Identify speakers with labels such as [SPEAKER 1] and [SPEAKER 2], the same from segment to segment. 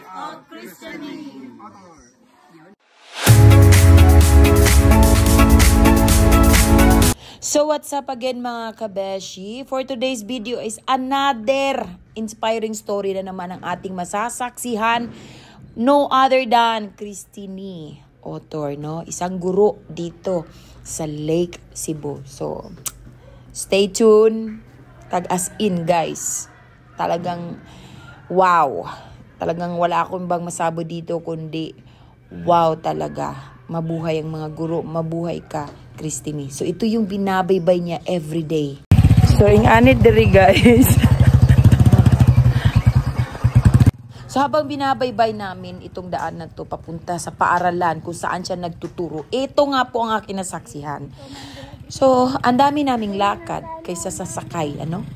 [SPEAKER 1] life of Christianity.
[SPEAKER 2] So what's up again mga kabeshi? For today's video is another inspiring story na naman ang ating masasaksihan. No other than Christine Autor, no? Isang guro dito sa Lake Cebu. So stay tuned. Tag-as in guys. Talagang wow. Talagang wala akong bang masabo dito kundi wow talaga. Mabuhay ang mga guro, mabuhay ka, Christine. So ito yung binabaybay niya everyday. So inganit diri guys. So habang binabaybay namin itong daan na to papunta sa paaralan kung saan siya nagtuturo, ito nga po ang aking nasaksihan. So ang dami naming lakad kaysa sa sakay, ano?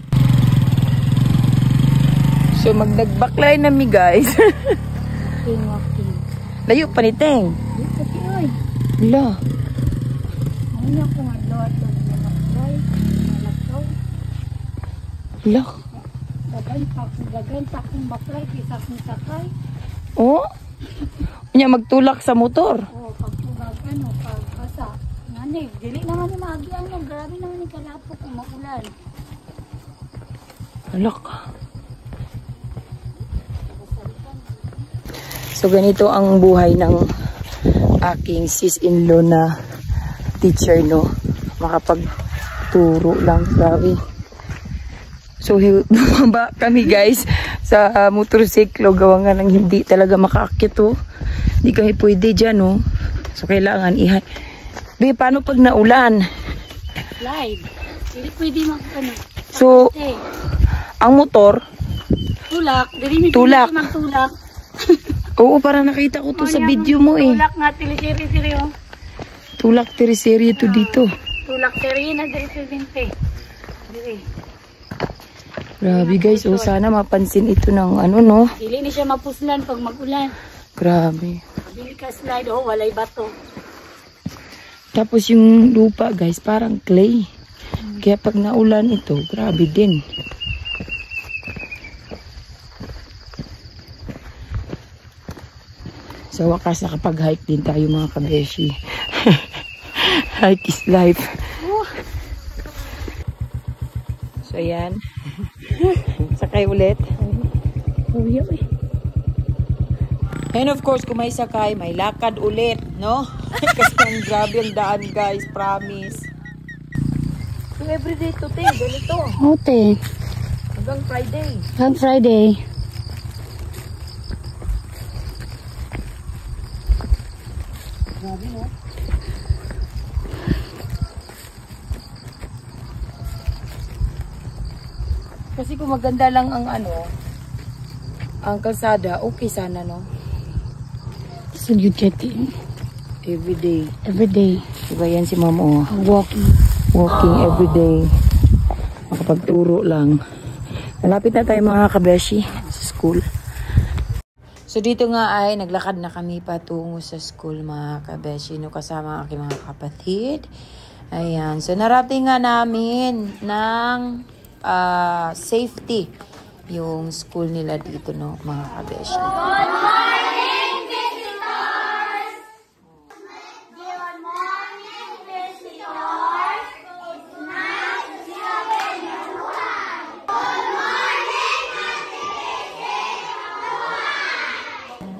[SPEAKER 2] So magdagbaklay nami guys.
[SPEAKER 1] Walking.
[SPEAKER 2] Layo pa ni Teng. Wala.
[SPEAKER 1] Ano ko nga doon
[SPEAKER 2] Wala.
[SPEAKER 1] Dagan pa kung baklay kisa kung sakay.
[SPEAKER 2] Oh? Kanya magtulak sa motor.
[SPEAKER 1] O pagtugag ano, pagbasa. Ngani, dili naman ni maagi ano, grabe naman ni kalapok kung maulan.
[SPEAKER 2] Alak. So ganito ang buhay ng aking sis-in-law na teacher, no? Makapagturo lang, grabe. So bumaba kami guys sa motorsiklo gawa nga ng hindi talaga makaakit, oh. Hindi kami pwede dyan, oh. So kailangan Be, paano pag naulan?
[SPEAKER 1] Live. Dili pwede ano.
[SPEAKER 2] So ang motor
[SPEAKER 1] Tulak, dili
[SPEAKER 2] tulak.
[SPEAKER 1] magtulak.
[SPEAKER 2] Oo, para nakita ko to sa video mo eh.
[SPEAKER 1] Tulak nga tilisiri-siri oh.
[SPEAKER 2] Tulak teriseri ito dito.
[SPEAKER 1] Tulak tiri na diri-siri. Diri.
[SPEAKER 2] Grabe guys, oh sana mapansin ito ng ano, no?
[SPEAKER 1] Dili ni siya mapuslan pag mag-ulan.
[SPEAKER 2] Grabe.
[SPEAKER 1] Dili ka slide oh, walay bato.
[SPEAKER 2] Tapos yung lupa guys, parang clay. Kaya pag naulan ito, grabe din. Sa wakas, nakapag-hike din tayo mga kabeshi. Hike is life. So, yan. Sakay ulit. And of course, kung may sakay, may lakad ulit, no? Kasi ang grabe ang daan, guys. Promise. So, everyday to, te. Ganito.
[SPEAKER 1] Ote.
[SPEAKER 2] Hanggang Friday.
[SPEAKER 1] Hanggang Friday.
[SPEAKER 2] Grabe, no? Kasi kung maganda lang ang ano, ang kalsada, okay sana, no?
[SPEAKER 1] So you get it
[SPEAKER 2] Everyday.
[SPEAKER 1] every day.
[SPEAKER 2] Diba yan si ma'am, oh.
[SPEAKER 1] Walking.
[SPEAKER 2] Walking everyday. Makapagturo lang. Malapit na tayo mga kabeshi sa school. So dito nga ay naglakad na kami patungo sa school mga kabeshi, no, kasama ang aking mga kapatid. Ayan. So narating nga namin ng safety yung school nila dito, no, mga kabeshi.
[SPEAKER 1] Good morning, visitors! Good morning, visitors! It's nice to see everyone! Good morning,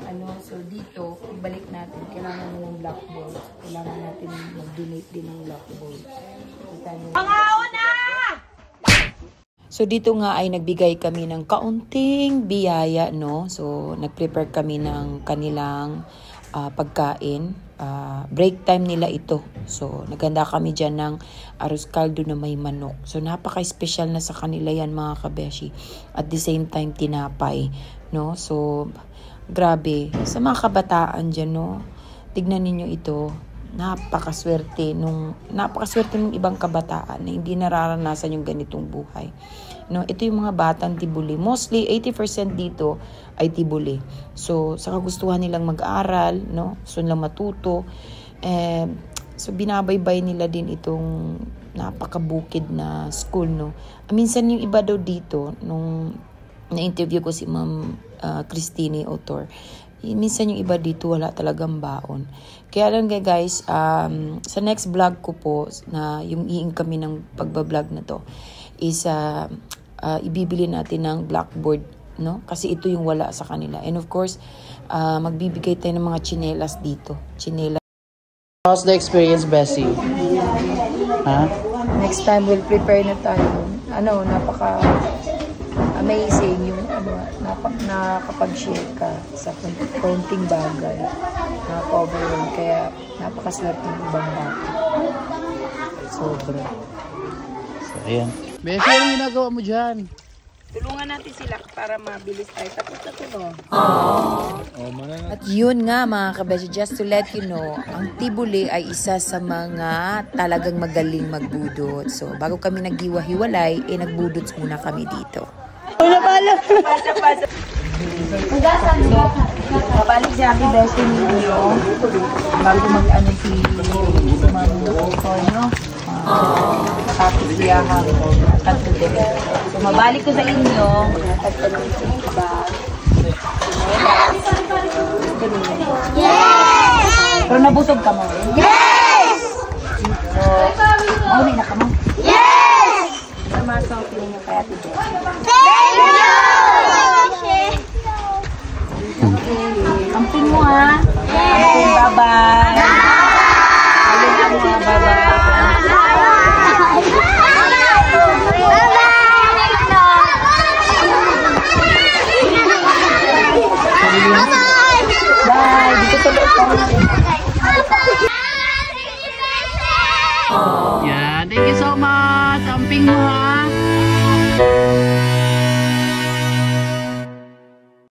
[SPEAKER 2] Ano, so dito, ibalik natin, kailangan ng blackboard. Kailangan natin mag-donate din ng blackboard. So dito nga ay nagbigay kami ng kaunting biyaya, no? So nag-prepare kami ng kanilang pagkain. Break time nila ito. So naganda kami dyan ng arroz caldo na may manok. So napaka-special na sa kanila yan mga kabeshi. At the same time tinapay, no? So grabe, sa mga kabataan dyan, no? Tignan ninyo ito. Napakaswerte nung ibang kabataan na hindi nararanasan yung ganitong buhay. No, ito yung mga batang tibuli. Mostly 80% dito ay tibuli. So sa kagustuhan nilang mag-aral, no, gusto nilang matuto. So binabaybay nila din itong napakabukid na school, no. Minsan yung iba daw dito nung na-interview ko si Ma'am Christine Autor. Minsan yung iba dito wala talagang baon. Kaya lang guys, sa next vlog ko po, na yung kami ng pagbablog na to, is ibibili natin ng blackboard, no? Kasi ito yung wala sa kanila. And of course, magbibigay tayo ng mga tsinelas dito. Tsinelas.
[SPEAKER 3] How's the experience, Bessie? Ha?
[SPEAKER 2] Next time we'll prepare na tayo. Napaka amazing yung nakakapag-share ka sa konting bagay. Nakaka-overwhelm. Kaya napakasarap ng ibang bata. Sobra.
[SPEAKER 3] So, ayan. Bessie, anong ginagawa mo dyan?
[SPEAKER 2] Tulungan natin sila para mabilis tayo. Tapos na ito, no?
[SPEAKER 3] Oh,
[SPEAKER 2] At yun nga mga kabesi, just to let you know, ang Tibuli ay isa sa mga talagang magaling magbudot. So, bago kami naghiwa-hiwalay, nagbudot muna kami dito. Mabalik si Aki Besi ninyo bago mag-ano si Mami no? Tapos siya so, mabalik ko sa inyo. Yes! Pero nabusog ka mo? Yes! So, mauli na ka mo? Yes! Sama sa piling yung kaya tito. Thank you! Amping mo ha? Amping, bye-bye! Bye-bye! Bye! Dito tuloy ka na.
[SPEAKER 3] Yeah, thank you so much. Amping mo ha.